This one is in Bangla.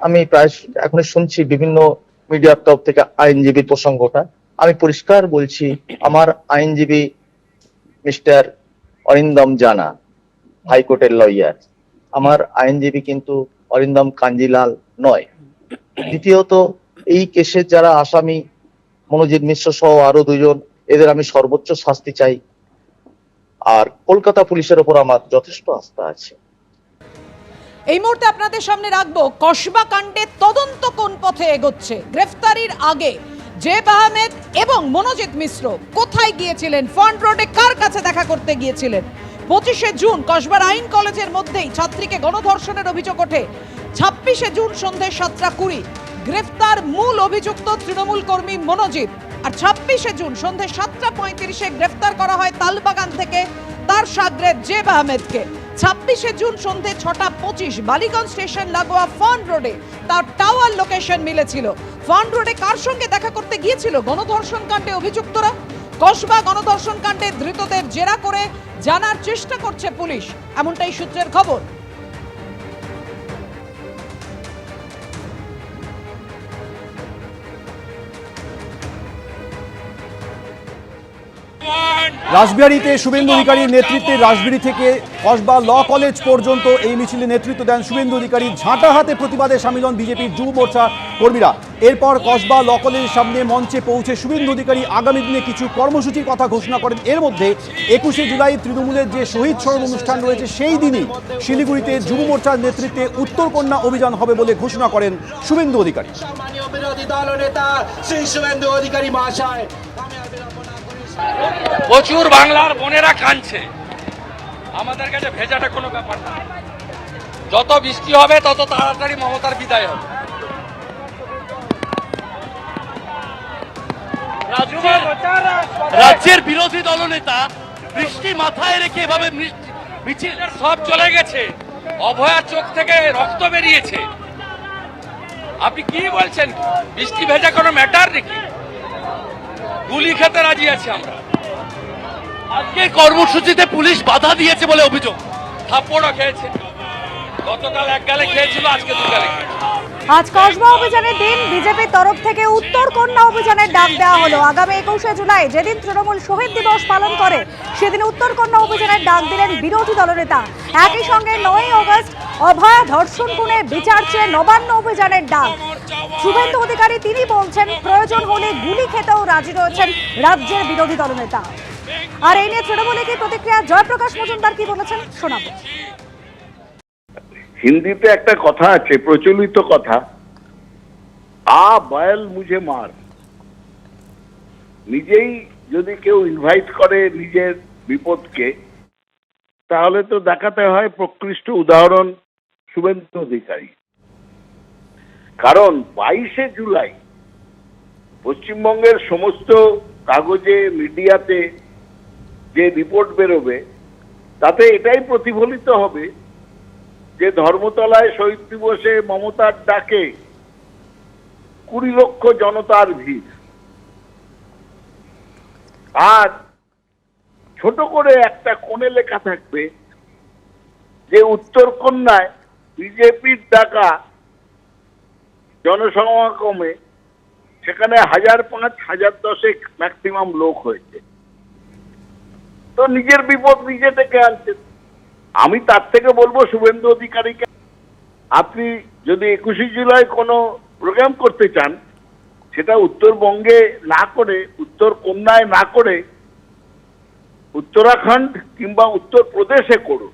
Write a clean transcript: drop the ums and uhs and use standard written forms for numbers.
আমি প্রায় এখন শুনছি বিভিন্ন মিডিয়ার তরফ থেকে আইনজীবী প্রসঙ্গটা। আমি পরিষ্কার বলছি, আমার আইনজীবী মিস্টার অরিন্দম জানা, হাইকোর্টের লয়ার। আমার আইনজীবী কিন্তু অরিন্দম কাঞ্জিলাল নয়। দ্বিতীয়ত, এই কেসের যারা আসামি মনোজিৎ মিশ্র সহ আরো দুজন, এদের আমি সর্বোচ্চ শাস্তি চাই। আর কলকাতা পুলিশের ওপর আমার যথেষ্ট আস্থা আছে। এই মুহূর্তে আপনাদের সামনে রাখবো কসবা কাণ্ডের তদন্ত কোন পথে এগোচ্ছে। গ্রেফতারির আগে জেব আহমেদ এবং মনোজিৎ মিশ্র কোথায় গিয়েছিলেন, ফন্ট রোডে কার কাছে দেখা করতে গিয়েছিলেন। 25শে জুন কসবার আইন কলেজের মধ্যেই ছাত্রীকে গণধর্ষণের অভিযোগ ওঠে। 26শে জুন সন্ধ্যে 7:20 গ্রেফতার মূল অভিযুক্ত তৃণমূল কর্মী মনোজিৎ। আর 26শে জুন সন্ধ্যে 7:35 গ্রেফতার করা হয় তালবাগান থেকে তার শাগরেদ জেব আহমেদকে। 26শে জুন সন্ধ্যে 6:25 বালিগঞ্জ স্টেশন লাগোয়া ফন্ট রোডে তার টাওয়ার লোকেশন মিলেছিল। ফন্ট রোডে কার সঙ্গে দেখা করতে গিয়েছিল গণধর্ষণ কাণ্ডে অভিযুক্তরা? কসবা গণধর্ষণ কাণ্ডে ধৃতদের জেরা করে জানার চেষ্টা করছে পুলিশ, এমনটাই সূত্রের খবর। রাসবিহারীতে শুভেন্দু অধিকারীর নেতৃত্বে রাসবিহারী থেকে কসবা ল কলেজ পর্যন্ত এই মিছিলে নেতৃত্ব দেন শুভেন্দু অধিকারী। ঝাঁটা হাতে প্রতিবাদে সামিল হন বিজেপির যুব মোর্চা কর্মীরা। এরপর কসবা ল কলেজের সামনে মঞ্চে পৌঁছে শুভেন্দু অধিকারী আগামী দিনে কিছু কর্মসূচির কথা ঘোষণা করেন। এর মধ্যে 21শে জুলাই তৃণমূলের যে শহীদ স্মরণ অনুষ্ঠান রয়েছে সেই দিনই শিলিগুড়িতে যুব মোর্চার নেতৃত্বে উত্তরকন্যা অভিযান হবে বলে ঘোষণা করেন শুভেন্দু অধিকারী। প্রচুর বাংলার বোনেরা কাঁদছে, আমাদের কাছে ভেজাটা কোনো ব্যাপার না। যত বৃষ্টি হবে তত তাড়াতাড়ি মমতার বিদায় হবে। রাজ্যের বিরোধী দলনেতা বৃষ্টি মাথায় রেখে এভাবে মিছিল, সব চলে গেছে, অভয়ার চোখ থেকে রক্ত বেরিয়েছে। আপনি কি বলছেন? বৃষ্টি ভেজা কোনো ম্যাটার নাকি? গুলি খেতে রাজি আছি আমরা। আজকে কর্মসূচিতে পুলিশ বাধা দিয়েছে বলে অভিযোগ। থাপ্পড়ও খেয়েছে, গতকাল এক গালে খেয়েছিল, আজকে দু গালে খেয়েছে। আজ কসবা অভিযানের দিন বিজেপির তরফ থেকে উত্তরকন্যা অভিযানের ডাক দেওয়া হলো। আগামী 21শে জুলাই যেদিন তৃণমূল শহীদ দিবস পালন করে সেদিন উত্তরকন্যা অভিযানের ডাক দিলেন বিরোধী দলনেতা। একই সঙ্গে 9ই আগস্ট অভয়া ধর্ষণ খুনে বিচার চেয়ে নবান্ন অভিযানের ডাক। শুভেন্দু অধিকারী তিনি বলছেন প্রয়োজন হলে গুলি খেতেও রাজি রয়েছেন রাজ্যের বিরোধী দলনেতা। আর এই নিয়ে তৃণমূলের কি প্রতিক্রিয়া, জয়প্রকাশ মজুমদার কি বলেছেন শোনাবো। হিন্দিতে একটা কথা আছে, প্রচলিত কথা, আ বয়েল মুঝে মার। নিজেই যদি কেউ ইনভাইট করে নিজের বিপদকে, তাহলে তো দেখাতে হয় প্রকৃষ্ট উদাহরণ শুভেন্দু অধিকারী। কারণ 22শে জুলাই পশ্চিমবঙ্গের সমস্ত কাগজে, মিডিয়াতে যে রিপোর্ট বেরোবে তাতে এটাই প্রতিফলিত হবে যে ধর্মতলায় শহীদ দিবসে মমতার ডাকে 20 লক্ষ জনতার ভিড়। আর ছোট করে একটা কোণে লেখা থাকবে যে উত্তরকন্যায় বিজেপির ডাকা জনসমাগমে সেখানে 1005, 1010 ম্যাক্সিমাম লোক হয়েছে। তো নিজের বিপদ নিজে ডেকে আনছেন। আমি তার থেকে বলবো শুভেন্দু অধিকারীকে, আপনি যদি 21শে জুলাই কোনো প্রোগ্রাম করতে চান সেটা উত্তরবঙ্গে না করে, উত্তরকন্যায় না করে উত্তরাখণ্ড কিংবা উত্তরপ্রদেশে করুন।